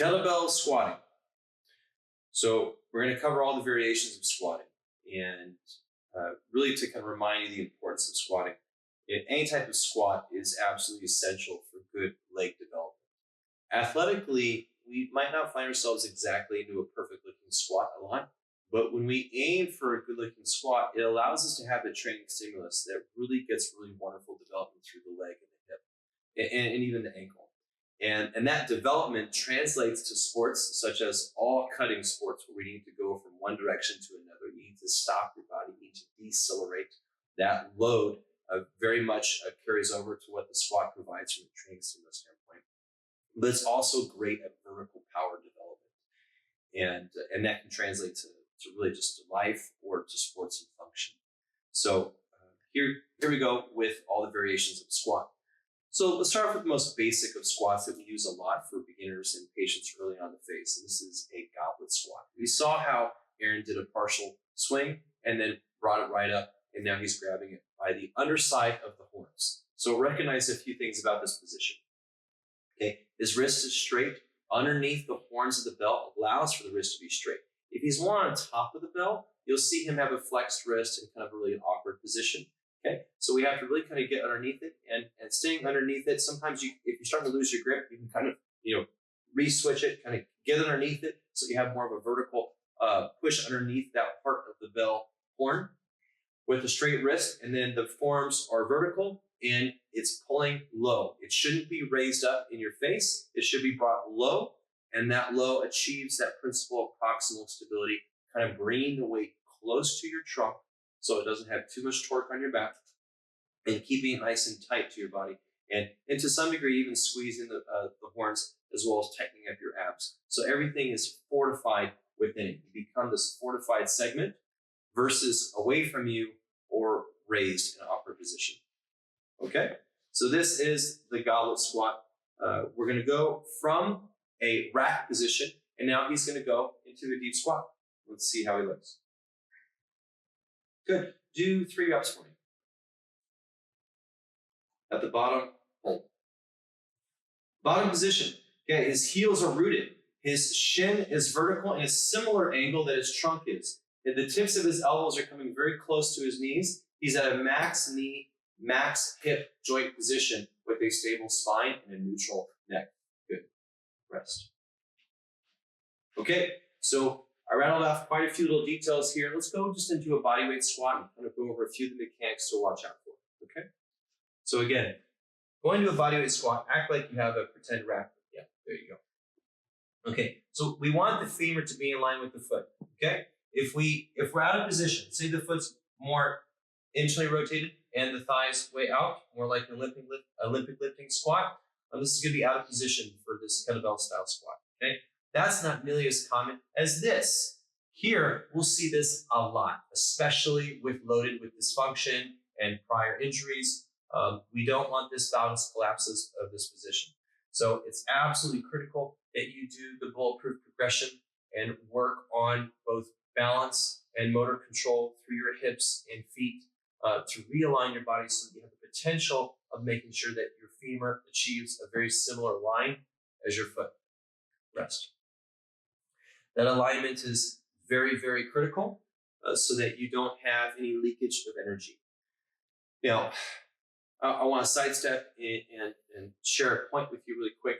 Kettlebell squatting. So we're going to cover all the variations of squatting and really to kind of remind you the importance of squatting. Any type of squat is absolutely essential for good leg development. Athletically, we might not find ourselves exactly into a perfect looking squat a lot, but when we aim for a good looking squat, it allows us to have a training stimulus that really gets really wonderful development through the leg and the hip and even the ankle. And that development translates to sports such as all cutting sports where we need to go from one direction to another. You need to stop your body, you need to decelerate. That load very much carries over to what the squat provides from a training stimulus standpoint. But it's also great at vertical power development. And that can translate to really just to life or to sports and function. So here we go with all the variations of the squat. So let's start off with the most basic of squats that we use a lot for beginners and patients early on in the phase. And this is a goblet squat. We saw how Aaron did a partial swing and then brought it right up, and now he's grabbing it by the underside of the horns. So recognize a few things about this position. Okay, his wrist is straight. Underneath the horns of the bell allows for the wrist to be straight. If he's more on top of the bell, you'll see him have a flexed wrist in kind of a really awkward position. Okay, so we have to really kind of get underneath it and staying underneath it. Sometimes if you're starting to lose your grip, you can kind of, re-switch it, kind of get underneath it so you have more of a vertical push underneath that part of the bell horn with a straight wrist, and then the forearms are vertical and it's pulling low. It shouldn't be raised up in your face. It should be brought low, and that low achieves that principle of proximal stability, kind of bringing the weight close to your trunk so it doesn't have too much torque on your back, and keeping it nice and tight to your body. And to some degree, even squeezing the horns as well as tightening up your abs. So everything is fortified within it. You become this fortified segment versus away from you or raised in an awkward position. Okay, so this is the goblet squat. We're going to go from a rack position, and now he's going to go into a deep squat. Let's see how he looks. Good. Do 3 reps for me. At the bottom, hold. Bottom position. Okay, his heels are rooted. His shin is vertical in a similar angle that his trunk is. And the tips of his elbows are coming very close to his knees. He's at a max knee, max hip joint position with a stable spine and a neutral neck. Good. Rest. Okay, so I rattled off quite a few little details here. Let's go just into a bodyweight squat and kind of go over a few of the mechanics to watch out for. Okay, so again, going to a bodyweight squat, act like you have a pretend rack. Yeah, there you go. Okay, so we want the femur to be in line with the foot. Okay, if we're out of position, say the foot's more internally rotated and the thighs way out, more like an Olympic lifting squat, this is going to be out of position for this kettlebell style squat. Okay, that's not nearly as common as this. Here, we'll see this a lot, especially with loaded with dysfunction and prior injuries. We don't want this balance collapses of this position. So it's absolutely critical that you do the bulletproof progression and work on both balance and motor control through your hips and feet to realign your body so that you have the potential of making sure that your femur achieves a very similar line as your foot. Rest. That alignment is very, very critical so that you don't have any leakage of energy. Now, I want to sidestep and share a point with you really quick.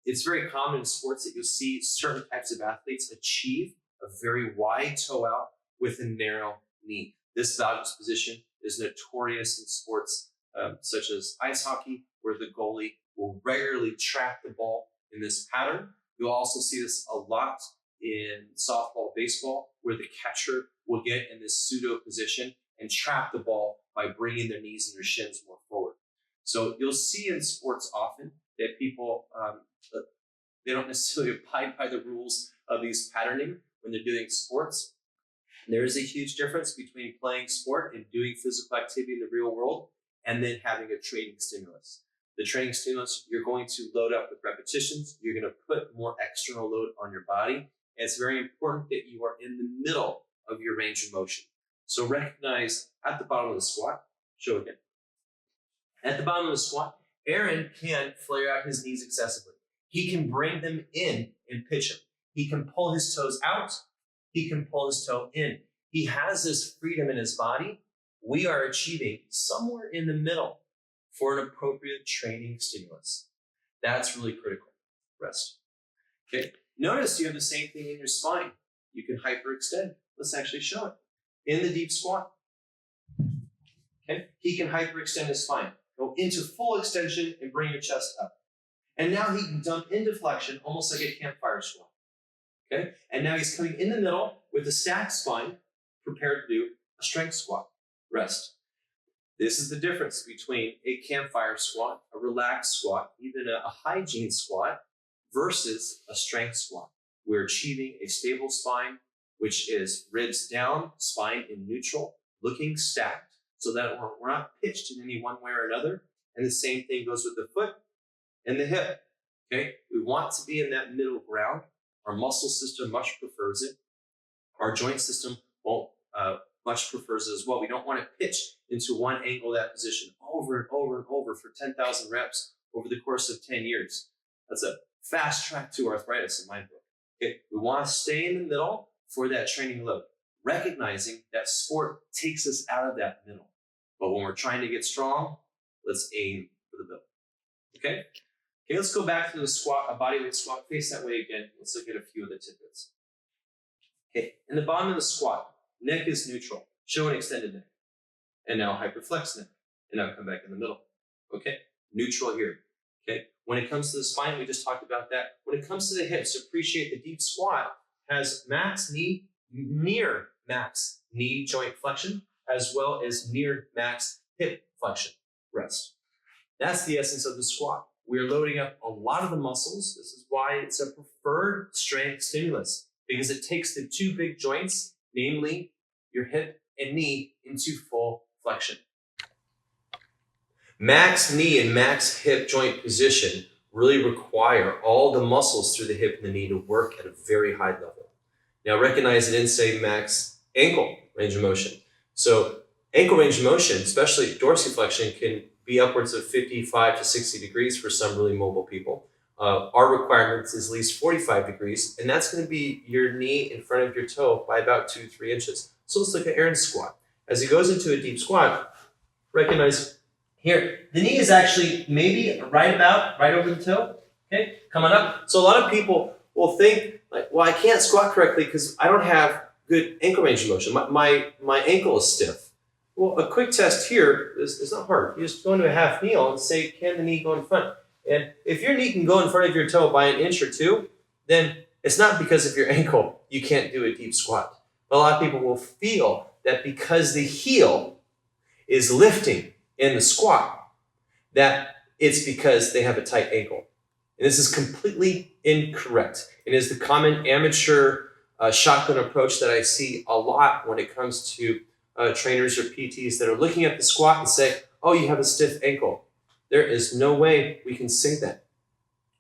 It's very common in sports that you'll see certain types of athletes achieve a very wide toe out with a narrow knee. This balance position is notorious in sports such as ice hockey, where the goalie will regularly trap the ball in this pattern. You'll also see this a lot in softball, baseball, where the catcher will get in this pseudo position and trap the ball by bringing their knees and their shins more forward. So you'll see in sports often that people, they don't necessarily abide by the rules of these patterning when they're doing sports. There is a huge difference between playing sport and doing physical activity in the real world and then having a training stimulus. The training stimulus, you're going to load up with repetitions. You're going to put more external load on your body. And it's very important that you are in the middle of your range of motion. So recognize at the bottom of the squat, show again. At the bottom of the squat, Aaron can flare out his knees excessively. He can bring them in and pitch him. He can pull his toes out. He can pull his toe in. He has this freedom in his body. We are achieving somewhere in the middle for an appropriate training stimulus. That's really critical. Rest. Okay. Notice you have the same thing in your spine. You can hyperextend. Let's actually show it. In the deep squat. Okay. He can hyperextend his spine. Go into full extension and bring your chest up. And now he can dump into flexion, almost like a campfire squat. Okay. And now he's coming in the middle with a stacked spine, prepared to do a strength squat. Rest. This is the difference between a campfire squat, a relaxed squat, even a hygiene squat, versus a strength squat. We're achieving a stable spine, which is ribs down, spine in neutral, looking stacked, so that we're not pitched in any one way or another. And the same thing goes with the foot and the hip. Okay, we want to be in that middle ground. Our muscle system much prefers it. Our joint system won't much prefers it as well. We don't want to pitch into one angle of that position over and over and over for 10,000 reps over the course of 10 years. That's a fast track to arthritis in my book. Okay, we want to stay in the middle for that training load, recognizing that sport takes us out of that middle. But when we're trying to get strong, let's aim for the middle. Okay? Okay, let's go back to the squat, a bodyweight squat. Face that way again. Let's look at a few of the tidbits. Okay, in the bottom of the squat, neck is neutral. Show an extended neck. And now hyperflex neck. And now come back in the middle. Okay, neutral here. Okay, when it comes to the spine, we just talked about that. When it comes to the hips, appreciate the deep squat has near max knee joint flexion, as well as near max hip flexion. Rest. That's the essence of the squat. We're loading up a lot of the muscles. This is why it's a preferred strength stimulus, because it takes the two big joints, namely your hip and knee, into full flexion. Max knee and max hip joint position really require all the muscles through the hip and the knee to work at a very high level. Now recognize I didn't say max ankle range of motion. So ankle range of motion, especially dorsiflexion, can be upwards of 55 to 60 degrees for some really mobile people. Our requirement is at least 45 degrees, and that's going to be your knee in front of your toe by about 2-3 inches. So let's look at Aaron's squat. As he goes into a deep squat, recognize here, the knee is actually maybe right over the toe, okay, coming up. So a lot of people will think, like, well, I can't squat correctly because I don't have good ankle range of motion. My ankle is stiff. Well, a quick test here is not hard. You just go into a half kneel and say, can the knee go in front? And if your knee can go in front of your toe by 1 inch or 2, then it's not because of your ankle you can't do a deep squat. But a lot of people will feel that because the heel is lifting in the squat, that it's because they have a tight ankle. And this is completely incorrect. It is the common amateur shotgun approach that I see a lot when it comes to trainers or PTs that are looking at the squat and say, oh, you have a stiff ankle. There is no way we can say that.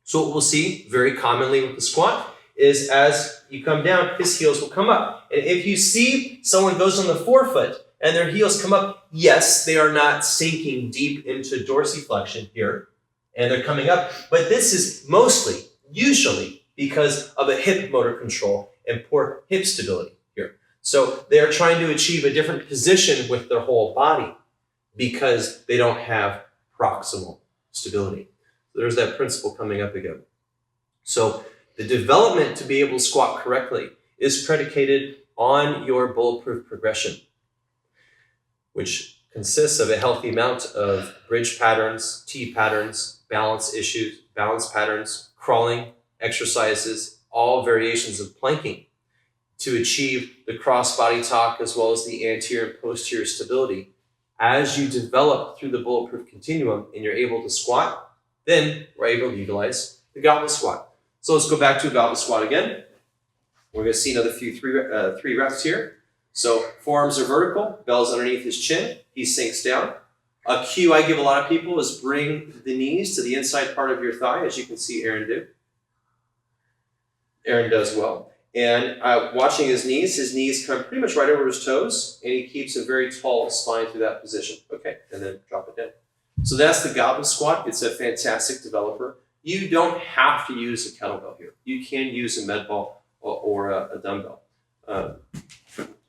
So what we'll see very commonly with the squat is as you come down, his heels will come up. And if you see someone goes on the forefoot and their heels come up, yes, they are not sinking deep into dorsiflexion here, and they're coming up, but this is mostly, usually, because of a hip motor control and poor hip stability here. So they're trying to achieve a different position with their whole body because they don't have proximal stability. So there's that principle coming up again. So the development to be able to squat correctly is predicated on your bulletproof progression, which consists of a healthy amount of bridge patterns, T patterns, balance issues, balance patterns, crawling, exercises, all variations of planking to achieve the cross body talk as well as the anterior and posterior stability. As you develop through the bulletproof continuum and you're able to squat, then we're able to utilize the goblet squat. So let's go back to a goblet squat again. We're going to see another three reps here. So forearms are vertical, bell's underneath his chin, he sinks down. A cue I give a lot of people is bring the knees to the inside part of your thigh, as you can see Aaron do. Aaron does well. And watching his knees come pretty much right over his toes, and he keeps a very tall spine through that position. Okay, and then drop it down. So that's the goblet squat. It's a fantastic developer. You don't have to use a kettlebell here. You can use a med ball or a dumbbell.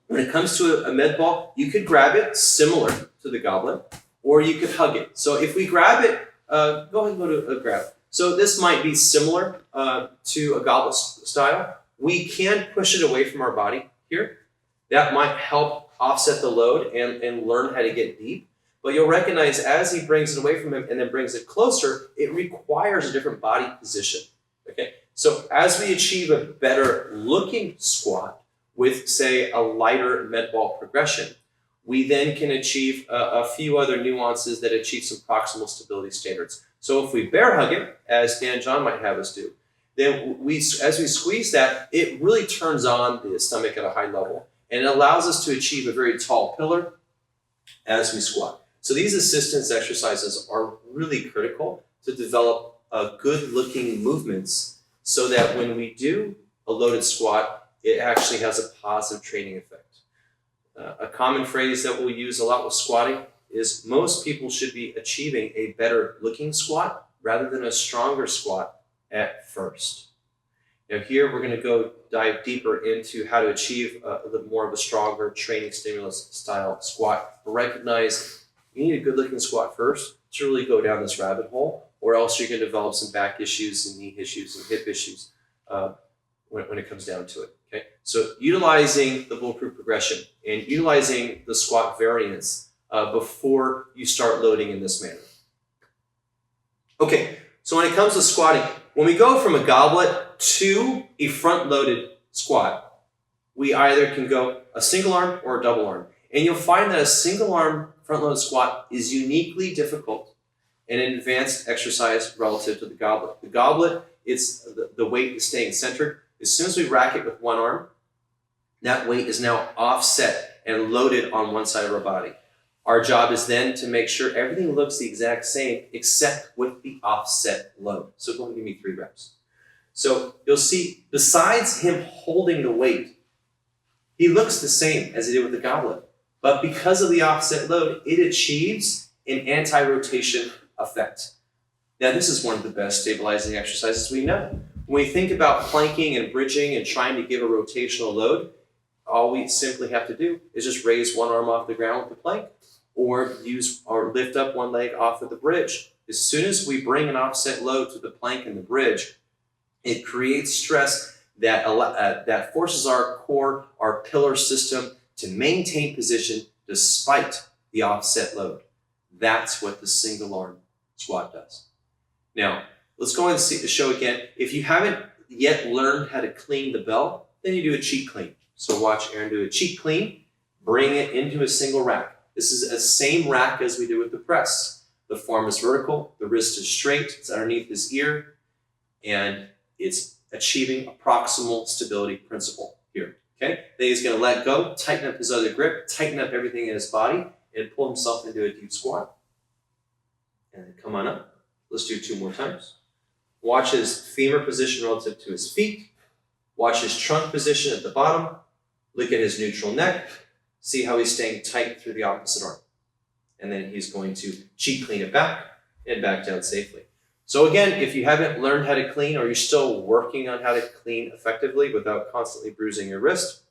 When it comes to a med ball, you could grab it similar to the goblet, or you could hug it. So if we grab it, go ahead and go to a grab. So this might be similar to a goblet style. We can push it away from our body here. That might help offset the load and learn how to get deep. But you'll recognize as he brings it away from him and then brings it closer, it requires a different body position. Okay. So as we achieve a better looking squat with, say, a lighter med ball progression, we then can achieve a few other nuances that achieve some proximal stability standards. So if we bear hug it, as Dan John might have us do, then as we squeeze that, it really turns on the stomach at a high level. And it allows us to achieve a very tall pillar as we squat. So these assistance exercises are really critical to develop good-looking movements so that when we do a loaded squat, it actually has a positive training effect. A common phrase that we'll use a lot with squatting is most people should be achieving a better-looking squat rather than a stronger squat at first. Now here we're going to dive deeper into how to achieve a little more of a stronger training stimulus style squat. But recognize you need a good looking squat first to really go down this rabbit hole, or else you're going to develop some back issues and knee issues and hip issues when it comes down to it. Okay, so utilizing the bulletproof progression and utilizing the squat variance before you start loading in this manner. Okay, so when it comes to squatting, when we go from a goblet to a front-loaded squat, we either can go a single arm or a double arm. And you'll find that a single arm front-loaded squat is uniquely difficult and an advanced exercise relative to the goblet. The goblet, it's the weight is staying centered. As soon as we rack it with one arm, that weight is now offset and loaded on one side of our body. Our job is then to make sure everything looks the exact same except with the offset load. So go and give me 3 reps. So you'll see, besides him holding the weight, he looks the same as he did with the goblet. But because of the offset load, it achieves an anti-rotation effect. Now, this is one of the best stabilizing exercises we know. When we think about planking and bridging and trying to give a rotational load, all we simply have to do is just raise one arm off the ground with the plank or lift up one leg off of the bridge. As soon as we bring an offset load to the plank and the bridge, it creates stress that forces our core, our pillar system, to maintain position despite the offset load. That's what the single arm squat does. Now, let's go ahead and show again. If you haven't yet learned how to clean the bell, then you do a cheek clean. So watch Aaron do a cheek clean, bring it into a single rack. This is the same rack as we do with the press. The form is vertical, the wrist is straight, it's underneath his ear, and it's achieving a proximal stability principle here. Okay, then he's going to let go, tighten up his other grip, tighten up everything in his body, and pull himself into a deep squat. And then come on up. Let's do 2 more times. Watch his femur position relative to his feet. Watch his trunk position at the bottom. Look at his neutral neck. See how he's staying tight through the opposite arm. And then he's going to cheek clean it back and back down safely. So again, if you haven't learned how to clean or you're still working on how to clean effectively without constantly bruising your wrist,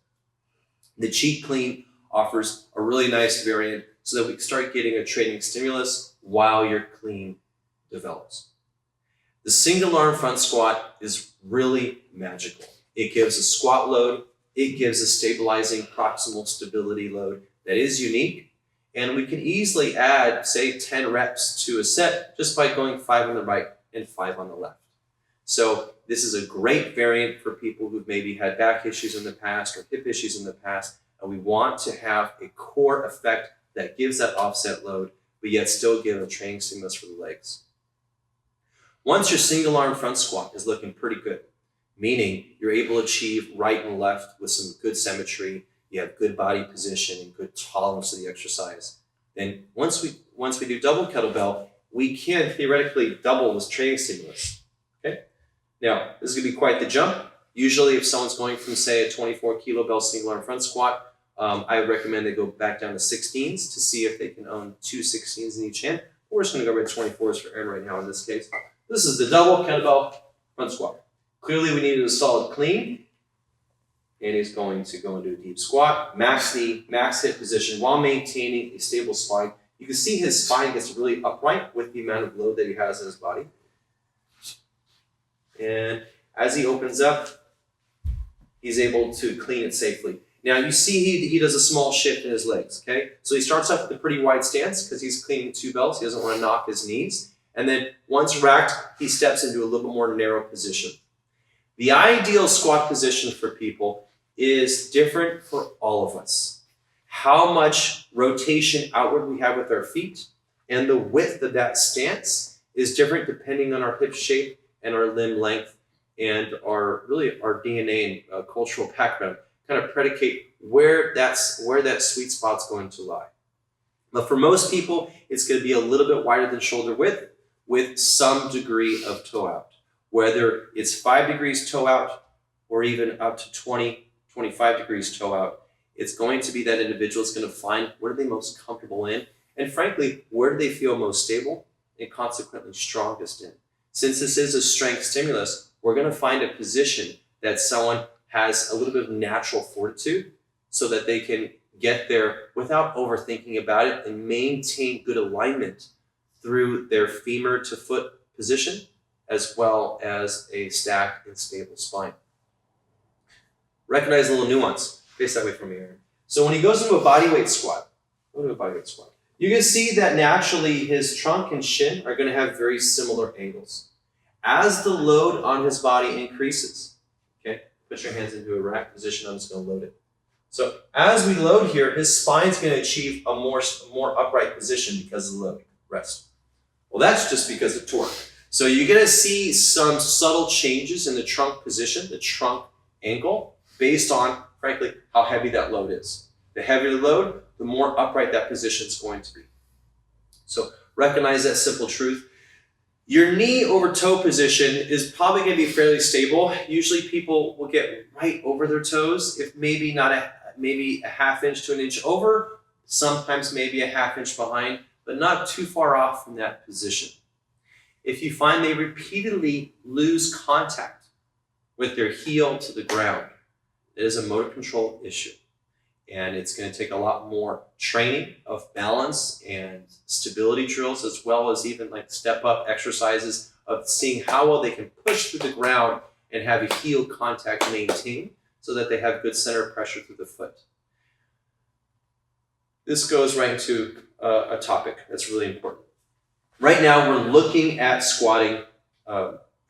the cheek clean offers a really nice variant so that we can start getting a training stimulus while your clean develops. The single arm front squat is really magical. It gives a squat load. It gives a stabilizing proximal stability load that is unique. And we can easily add, say, 10 reps to a set just by going 5 on the right and 5 on the left. So this is a great variant for people who've maybe had back issues in the past or hip issues in the past. And we want to have a core effect that gives that offset load, but yet still give a training stimulus for the legs. Once your single arm front squat is looking pretty good, meaning you're able to achieve right and left with some good symmetry, you have good body position and good tolerance to the exercise, then once we do double kettlebell, we can theoretically double this training stimulus. Okay? Now, this is going to be quite the jump. Usually if someone's going from, say, a 24 kilo bell single arm front squat, I would recommend they go back down to 16s to see if they can own 2 16s in each hand. We're just going to go with 24s for Aaron right now in this case. This is the double kettlebell front squat. Clearly we needed a solid clean. And he's going to go into a deep squat, max knee, max hip position while maintaining a stable spine. You can see his spine gets really upright with the amount of load that he has in his body. And as he opens up, he's able to clean it safely. Now you see he does a small shift in his legs, okay? So he starts off with a pretty wide stance because he's cleaning 2 belts. He doesn't want to knock his knees. And then once racked, he steps into a little bit more narrow position. The ideal squat position for people is different for all of us. How much rotation outward we have with our feet and the width of that stance is different depending on our hip shape and our limb length and our DNA and cultural background kind of predicate where that sweet spot's going to lie. But for most people, it's going to be a little bit wider than shoulder width with some degree of toe out. Whether it's 5 degrees toe out or even up to 20, 25 degrees toe out, it's going to be that individual is going to find what are they most comfortable in, and frankly, where do they feel most stable and consequently strongest in. Since this is a strength stimulus, we're going to find a position that someone has a little bit of natural fortitude so that they can get there without overthinking about it and maintain good alignment through their femur to foot position as well as a stacked and stable spine. Recognize a little nuance. Face that way from me, Aaron. So when he goes into a bodyweight squat, you can see that naturally his trunk and shin are going to have very similar angles. As the load on his body increases, okay, put your hands into a rack position. I'm just going to load it. So as we load here, his spine's going to achieve a more upright position because of the load. Rest. Well, that's just because of torque. So you're going to see some subtle changes in the trunk position, the trunk angle, based on, frankly, how heavy that load is. The heavier the load, the more upright that position is going to be. So recognize that simple truth. Your knee over toe position is probably going to be fairly stable. Usually people will get right over their toes, if maybe a half inch to an inch over, sometimes maybe a half inch behind, but not too far off from that position. If you find they repeatedly lose contact with their heel to the ground, it is a motor control issue. And it's going to take a lot more training of balance and stability drills, as well as even like step-up exercises of seeing how well they can push through the ground and have a heel contact maintained so that they have good center of pressure through the foot. This goes right into a topic that's really important. Right now, we're looking at squatting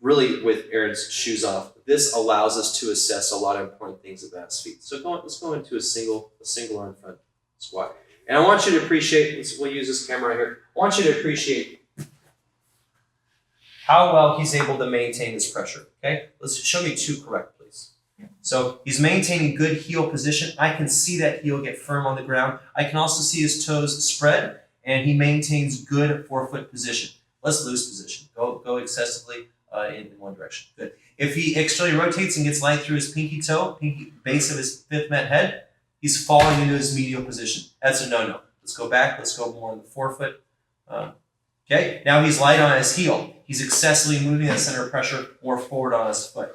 really with Aaron's shoes off. This allows us to assess a lot of important things about his feet. So let's go into a single arm front squat. And I want you to appreciate, we'll use this camera right here. I want you to appreciate how well he's able to maintain this pressure, okay? Let's show me 2 correct, please. So he's maintaining good heel position. I can see that heel get firm on the ground. I can also see his toes spread, and he maintains good forefoot position. Let's lose position. Go excessively in one direction. Good. If he externally rotates and gets light through his pinky base of his 5th met head, he's falling into his medial position. That's a no-no. Let's go back. Let's go more on the forefoot. Okay. Now he's light on his heel. He's excessively moving that center of pressure more forward on his foot.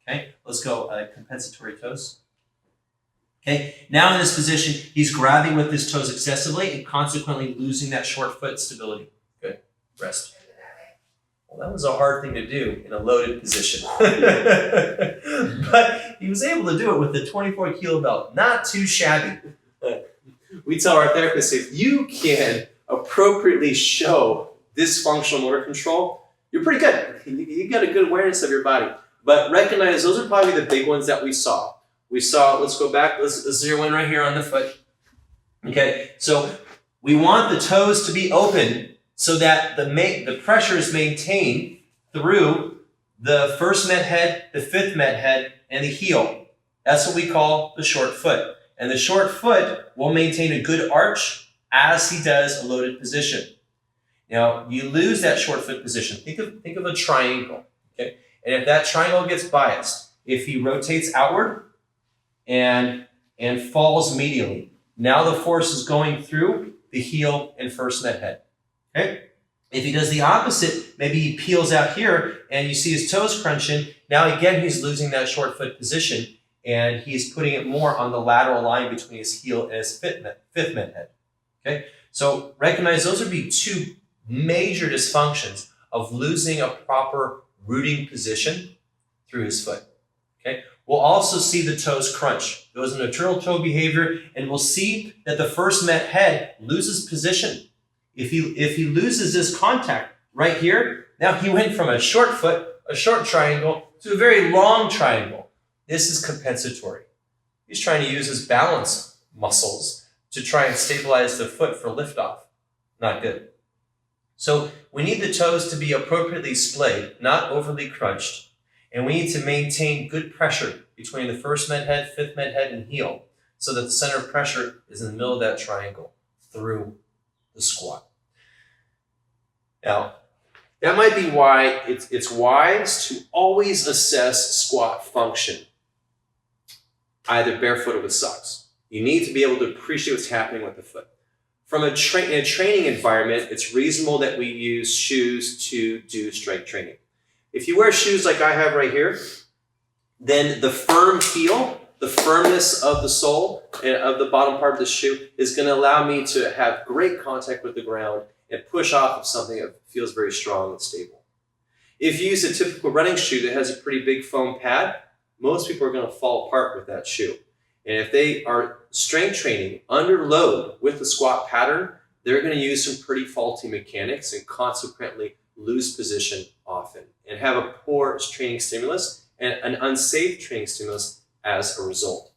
Okay. Let's go compensatory toes. Okay. Now in this position, he's grabbing with his toes excessively and consequently losing that short foot stability. Good. Rest. Well, that was a hard thing to do in a loaded position. But he was able to do it with the 24 kilo belt. Not too shabby. We tell our therapists, if you can appropriately show this functional motor control, you're pretty good. You got a good awareness of your body. But recognize those are probably the big ones that we saw. Let's go back, let's zero in right here on the foot. Okay, so we want the toes to be open so that the pressure is maintained through the 1st met head, the 5th met head, and the heel. That's what we call the short foot. And the short foot will maintain a good arch as he does a loaded position. Now, you lose that short foot position. Think of a triangle, okay? And if that triangle gets biased, if he rotates outward and falls medially, now the force is going through the heel and 1st met head. Okay? If he does the opposite, maybe he peels out here and you see his toes crunching. Now again, he's losing that short foot position and he's putting it more on the lateral line between his heel and his fifth med head. Okay, so recognize those would be two major dysfunctions of losing a proper rooting position through his foot. Okay, we'll also see the toes crunch. Goes into turtle toe behavior, and we'll see that the first met head loses position. If he loses this contact right here, now he went from a short foot, a short triangle, to a very long triangle. This is compensatory. He's trying to use his balance muscles to try and stabilize the foot for liftoff. Not good. So we need the toes to be appropriately splayed, not overly crunched. And we need to maintain good pressure between the first med head, fifth med head, and heel so that the center of pressure is in the middle of that triangle through the squat. Now, that might be why it's wise to always assess squat function, either barefoot or with socks. You need to be able to appreciate what's happening with the foot. From in a training environment, it's reasonable that we use shoes to do strength training. If you wear shoes like I have right here, then the firm heel, the firmness of the sole and of the bottom part of the shoe is going to allow me to have great contact with the ground and push off of something that feels very strong and stable. If you use a typical running shoe that has a pretty big foam pad, most people are going to fall apart with that shoe. And if they are strength training under load with the squat pattern, they're going to use some pretty faulty mechanics and consequently lose position often and have a poor training stimulus and an unsafe training stimulus as a result.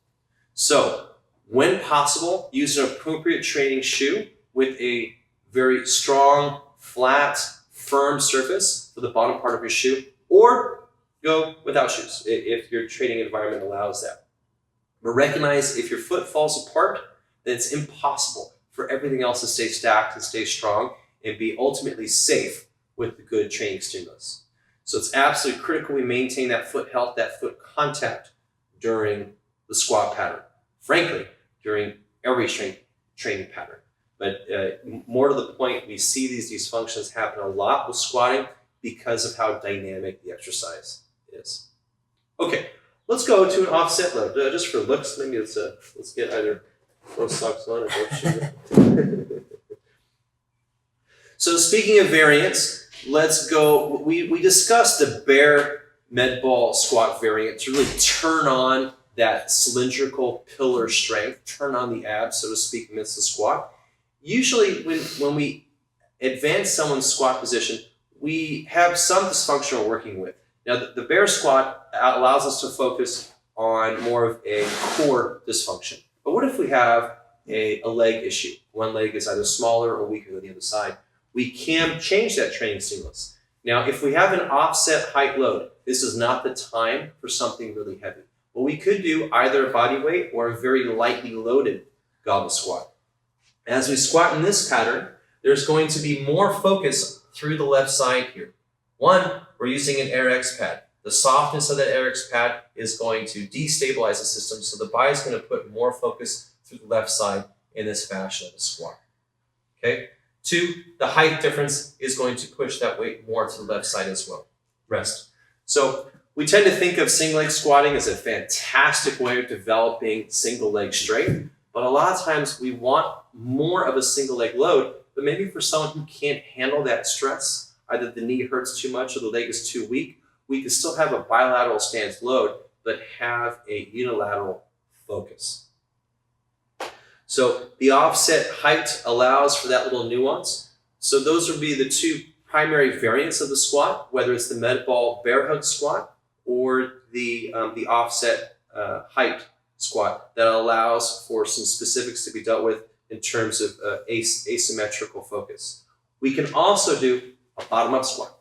So when possible, use an appropriate training shoe with a very strong, flat, firm surface for the bottom part of your shoe, or go without shoes if your training environment allows that. But recognize if your foot falls apart, then it's impossible for everything else to stay stacked and stay strong and be ultimately safe with the good training stimulus. So it's absolutely critical we maintain that foot health, that foot contact during the squat pattern. Frankly, during every strength training pattern. But more to the point, we see these dysfunctions happen a lot with squatting because of how dynamic the exercise is. Okay, let's go to an offset load. Just for looks, maybe let's get either both socks on or both shoes. So speaking of variants, let's go. We discussed the bare med ball squat variant to really turn on that cylindrical pillar strength, turn on the abs, so to speak, amidst the squat. Usually when we advance someone's squat position, we have some dysfunction we're working with. Now, the bear squat allows us to focus on more of a core dysfunction. But what if we have a leg issue? One leg is either smaller or weaker than the other side. We can change that training stimulus. Now, if we have an offset height load, this is not the time for something really heavy. Well, we could do either a body weight or a very lightly loaded goblet squat. As we squat in this pattern, there's going to be more focus through the left side here. One, we're using an AirX pad. The softness of that AirX pad is going to destabilize the system, so the body's going to put more focus through the left side in this fashion of the squat. Okay? Two, the height difference is going to push that weight more to the left side as well. Rest. So we tend to think of single leg squatting as a fantastic way of developing single leg strength, but a lot of times we want more of a single leg load, but maybe for someone who can't handle that stress, either the knee hurts too much or the leg is too weak, we can still have a bilateral stance load, but have a unilateral focus. So the offset height allows for that little nuance. So those would be the two primary variants of the squat, whether it's the med ball bear hug squat or the offset height squat that allows for some specifics to be dealt with in terms of asymmetrical focus. We can also do a bottom-up squat.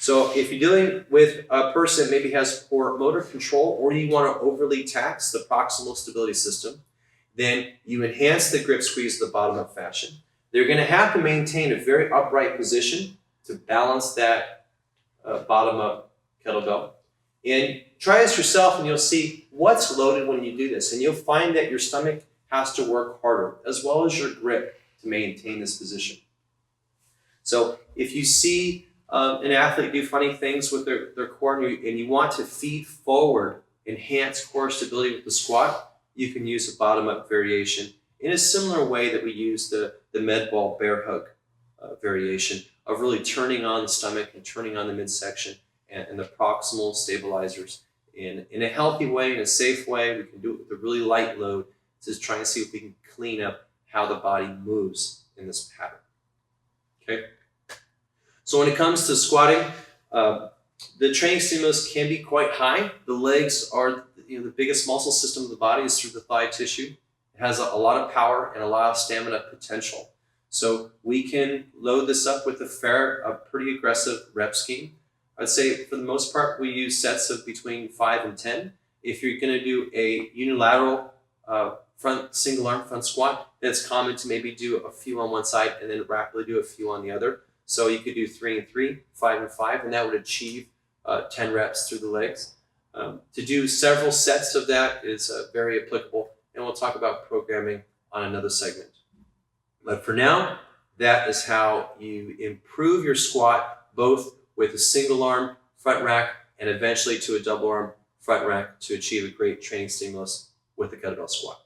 So if you're dealing with a person that maybe has poor motor control or you want to overly tax the proximal stability system, then you enhance the grip squeeze of the bottom-up fashion. They're going to have to maintain a very upright position to balance that bottom-up kettlebell. And try this yourself and you'll see what's loaded when you do this. And you'll find that your stomach has to work harder as well as your grip to maintain this position. So if you see an athlete do funny things with their core and you want to feed forward, enhance core stability with the squat, you can use a bottom-up variation in a similar way that we use the med ball bear hug variation of really turning on the stomach and turning on the midsection and the proximal stabilizers in a healthy way, in a safe way. We can do it with a really light load, just trying to see if we can clean up how the body moves in this pattern. Okay. So when it comes to squatting, the training stimulus can be quite high. The legs are the biggest muscle system of the body is through the thigh tissue. It has a lot of power and a lot of stamina potential. So we can load this up with a pretty aggressive rep scheme. I'd say for the most part, we use sets of between 5 and 10. If you're going to do a unilateral single arm front squat, then it's common to maybe do a few on one side and then rapidly do a few on the other. So you could do 3 and 3, 5 and 5, and that would achieve 10 reps through the legs. To do several sets of that is very applicable, and we'll talk about programming on another segment. But for now, that is how you improve your squat, both with a single arm front rack and eventually to a double arm front rack to achieve a great training stimulus with the kettlebell squat.